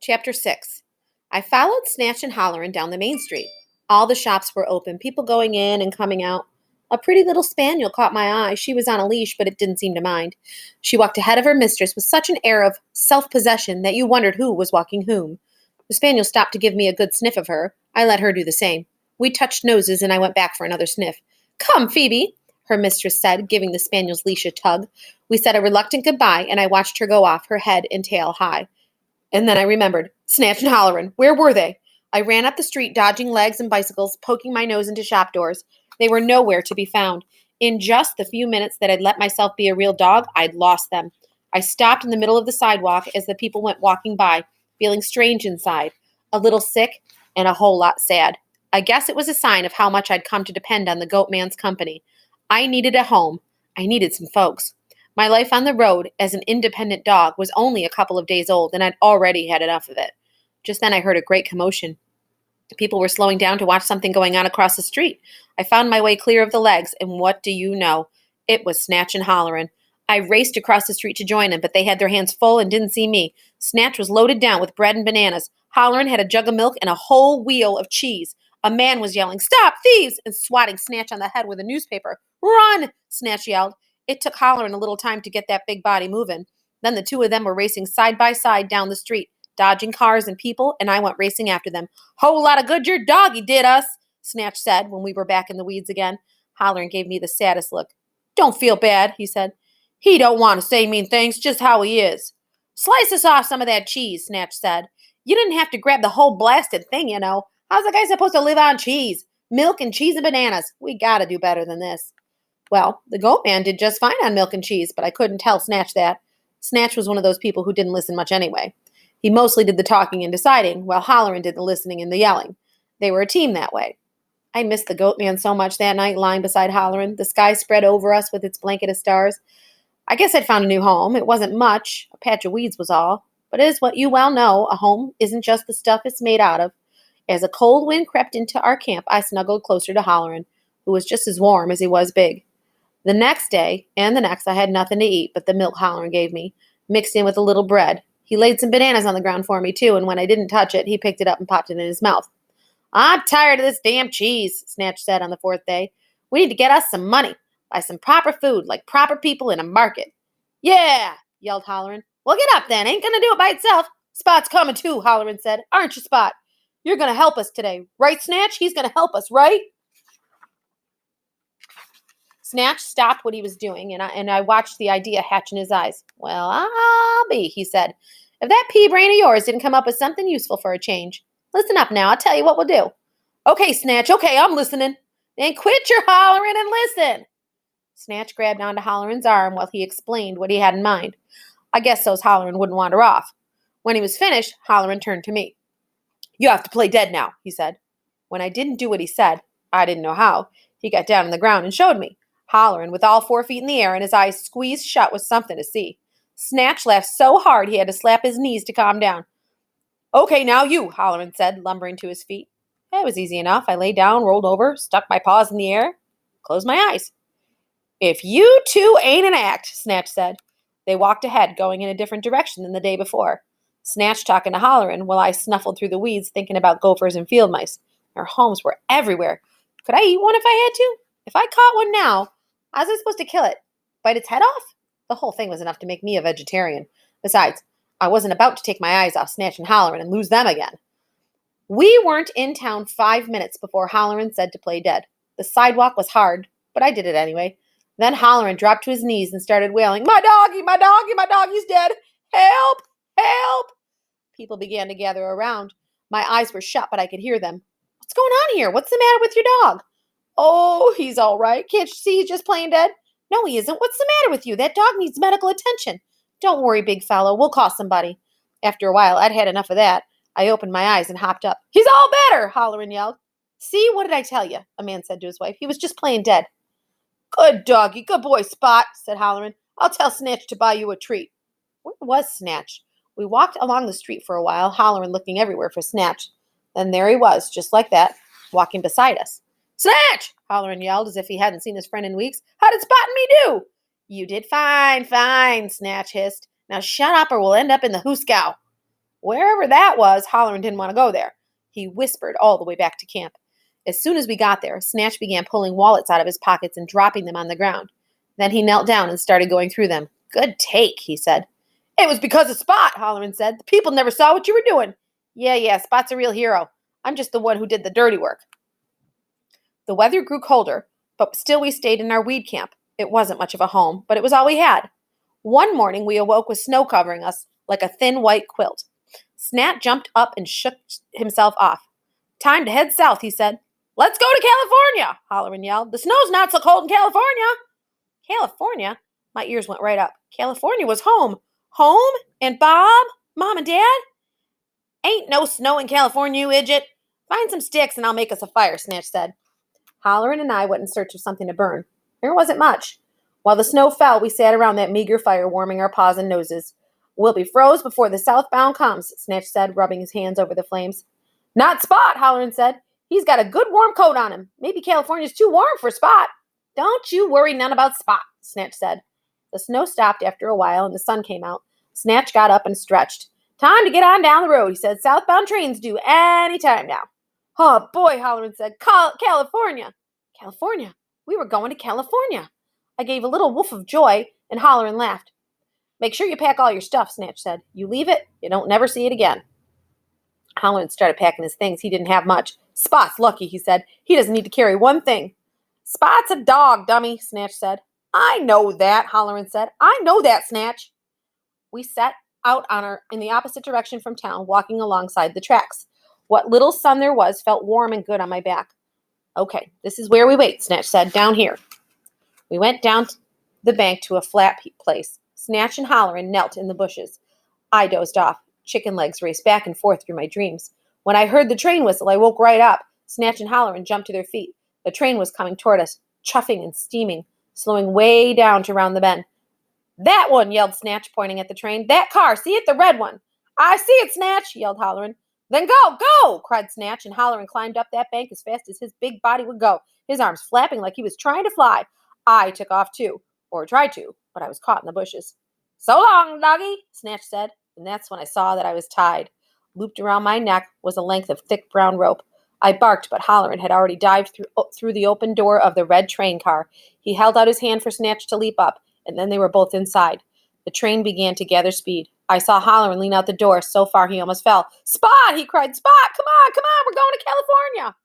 Chapter 6. I followed Snatch and Hollerin' down the main street. All the shops were open, people going in and coming out. A pretty little spaniel caught my eye. She was on a leash, but it didn't seem to mind. She walked ahead of her mistress with such an air of self-possession that you wondered who was walking whom. The spaniel stopped to give me a good sniff of her. I let her do the same. We touched noses, and I went back for another sniff. "Come, Phoebe," her mistress said, giving the spaniel's leash a tug. We said a reluctant goodbye, and I watched her go off, her head and tail high. And then I remembered. Snatch and Hollerin'. Where were they? I ran up the street, dodging legs and bicycles, poking my nose into shop doors. They were nowhere to be found. In just the few minutes that I'd let myself be a real dog, I'd lost them. I stopped in the middle of the sidewalk as the people went walking by, feeling strange inside, a little sick, and a whole lot sad. I guess it was a sign of how much I'd come to depend on the goat man's company. I needed a home. I needed some folks. My life on the road as an independent dog was only a couple of days old, and I'd already had enough of it. Just then I heard a great commotion. People were slowing down to watch something going on across the street. I found my way clear of the legs, and what do you know? It was Snatch and Hollerin'. I raced across the street to join them, but they had their hands full and didn't see me. Snatch was loaded down with bread and bananas. Hollerin' had a jug of milk and a whole wheel of cheese. A man was yelling, "Stop, thieves!" and swatting Snatch on the head with a newspaper. "Run!" Snatch yelled. It took Hollerin' a little time to get that big body moving. Then the two of them were racing side by side down the street, dodging cars and people, and I went racing after them. "Whole lot of good your doggy did us," Snatch said when we were back in the weeds again. Hollerin' gave me the saddest look. "Don't feel bad," he said. "He don't want to say mean things, just how he is." "Slice us off some of that cheese," Snatch said. "You didn't have to grab the whole blasted thing, you know. How's a guy supposed to live on cheese? Milk and cheese and bananas. We gotta do better than this." Well, the goat man did just fine on milk and cheese, but I couldn't tell Snatch that. Snatch was one of those people who didn't listen much anyway. He mostly did the talking and deciding, while Hollerin' did the listening and the yelling. They were a team that way. I missed the goat man so much that night, lying beside Hollerin', the sky spread over us with its blanket of stars. I guess I'd found a new home. It wasn't much. A patch of weeds was all. But as what you well know, a home isn't just the stuff it's made out of. As a cold wind crept into our camp, I snuggled closer to Hollerin', who was just as warm as he was big. The next day, and the next, I had nothing to eat but the milk Hollerin' gave me, mixed in with a little bread. He laid some bananas on the ground for me, too, and when I didn't touch it, he picked it up and popped it in his mouth. "I'm tired of this damn cheese," Snatch said on the fourth day. "We need to get us some money, buy some proper food, like proper people in a market." "Yeah!" yelled Hollerin'. "Well, get up then. Ain't gonna do it by itself." "Spot's coming too," Hollerin' said. "Aren't you, Spot? You're gonna help us today. Right, Snatch? He's gonna help us, right?" Snatch stopped what he was doing, and I watched the idea hatch in his eyes. "Well, I'll be," he said, "if that pea brain of yours didn't come up with something useful for a change. Listen up now, I'll tell you what we'll do." "Okay, Snatch, okay, I'm listening." "Then quit your hollering and listen." Snatch grabbed onto Hollerin's arm while he explained what he had in mind. I guess so's Hollerin wouldn't wander off. When he was finished, Hollerin turned to me. "You have to play dead now," he said. When I didn't do what he said, I didn't know how, he got down on the ground and showed me. Hollerin with all 4 feet in the air and his eyes squeezed shut was something to see. Snatch laughed so hard he had to slap his knees to calm down. "Okay, now you," Hollerin said, lumbering to his feet. It was easy enough. I lay down, rolled over, stuck my paws in the air, closed my eyes. "If you two ain't an act," Snatch said. They walked ahead, going in a different direction than the day before. Snatch talking to Hollerin while I snuffled through the weeds thinking about gophers and field mice. Their homes were everywhere. Could I eat one if I had to? If I caught one now, how was I supposed to kill it? Bite its head off? The whole thing was enough to make me a vegetarian. Besides, I wasn't about to take my eyes off Snatch and Hollerin and lose them again. We weren't in town 5 minutes before Hollerin said to play dead. The sidewalk was hard, but I did it anyway. Then Hollerin dropped to his knees and started wailing, my doggy, my doggy's dead. Help, help." People began to gather around. My eyes were shut, but I could hear them. "What's going on here? What's the matter with your dog?" "Oh, he's all right. Can't you see he's just playing dead?" "No, he isn't. What's the matter with you? That dog needs medical attention." "Don't worry, big fellow. We'll call somebody." After a while, I'd had enough of that. I opened my eyes and hopped up. "He's all better," Hollerin yelled. "See, what did I tell you?" a man said to his wife. "He was just playing dead." "Good doggy, good boy, Spot," said Hollerin. "I'll tell Snatch to buy you a treat." Where was Snatch? We walked along the street for a while, Hollerin looking everywhere for Snatch. Then there he was, just like that, walking beside us. "Snatch!" Hollerin yelled as if he hadn't seen his friend in weeks. "How did Spot and me do?" "You did fine, fine," Snatch hissed. "Now shut up or we'll end up in the hoosgow." Wherever that was, Holleran didn't want to go there. He whispered all the way back to camp. As soon as we got there, Snatch began pulling wallets out of his pockets and dropping them on the ground. Then he knelt down and started going through them. Good take, he said. It was because of Spot, Holleran said. The people never saw what you were doing. Yeah, Spot's a real hero. I'm just the one who did the dirty work. The weather grew colder, but still we stayed in our weed camp. It wasn't much of a home, but it was all we had. One morning we awoke with snow covering us like a thin white quilt. Snat jumped up and shook himself off. Time to head south, he said. Let's go to California, Holleran yelled. The snow's not so cold in California. California? My ears went right up. California was home. Home? And Bob? Mom and Dad? Ain't no snow in California, you idiot. Find some sticks and I'll make us a fire, Snatch said. Holleran and I went in search of something to burn. There wasn't much. While the snow fell, we sat around that meager fire, warming our paws and noses. We'll be froze before the southbound comes, Snatch said, rubbing his hands over the flames. Not Spot, Holleran said. He's got a good warm coat on him. Maybe California's too warm for Spot. Don't you worry none about Spot, Snatch said. The snow stopped after a while and the sun came out. Snatch got up and stretched. Time to get on down the road, he said. Southbound trains due any time now. Oh, boy, Holleran said. California. California. We were going to California. I gave a little woof of joy, and Holleran laughed. Make sure you pack all your stuff, Snatch said. You leave it, you don't never see it again. Holleran started packing his things. He didn't have much. Spot's lucky, he said. He doesn't need to carry one thing. Spot's a dog, dummy, Snatch said. I know that, Holleran said. I know that, Snatch. We set out in the opposite direction from town, walking alongside the tracks. What little sun there was felt warm and good on my back. Okay, this is where we wait, Snatch said. Down here. We went down the bank to a flat place. Snatch and Holleran knelt in the bushes. I dozed off. Chicken legs raced back and forth through my dreams. When I heard the train whistle, I woke right up. Snatch and Holleran jumped to their feet. The train was coming toward us, chuffing and steaming, slowing way down to round the bend. That one, yelled Snatch, pointing at the train. That car, see it? The red one. I see it, Snatch, yelled Holleran. Then go, cried Snatch, and Holleran climbed up that bank as fast as his big body would go, his arms flapping like he was trying to fly. I took off too, or tried to, but I was caught in the bushes. So long, doggy, Snatch said, and that's when I saw that I was tied. Looped around my neck was a length of thick brown rope. I barked, but Holleran had already dived through the open door of the red train car. He held out his hand for Snatch to leap up, and then they were both inside. The train began to gather speed. I saw Holleran lean out the door. So far, he almost fell. Spot, he cried. Spot, come on, we're going to California.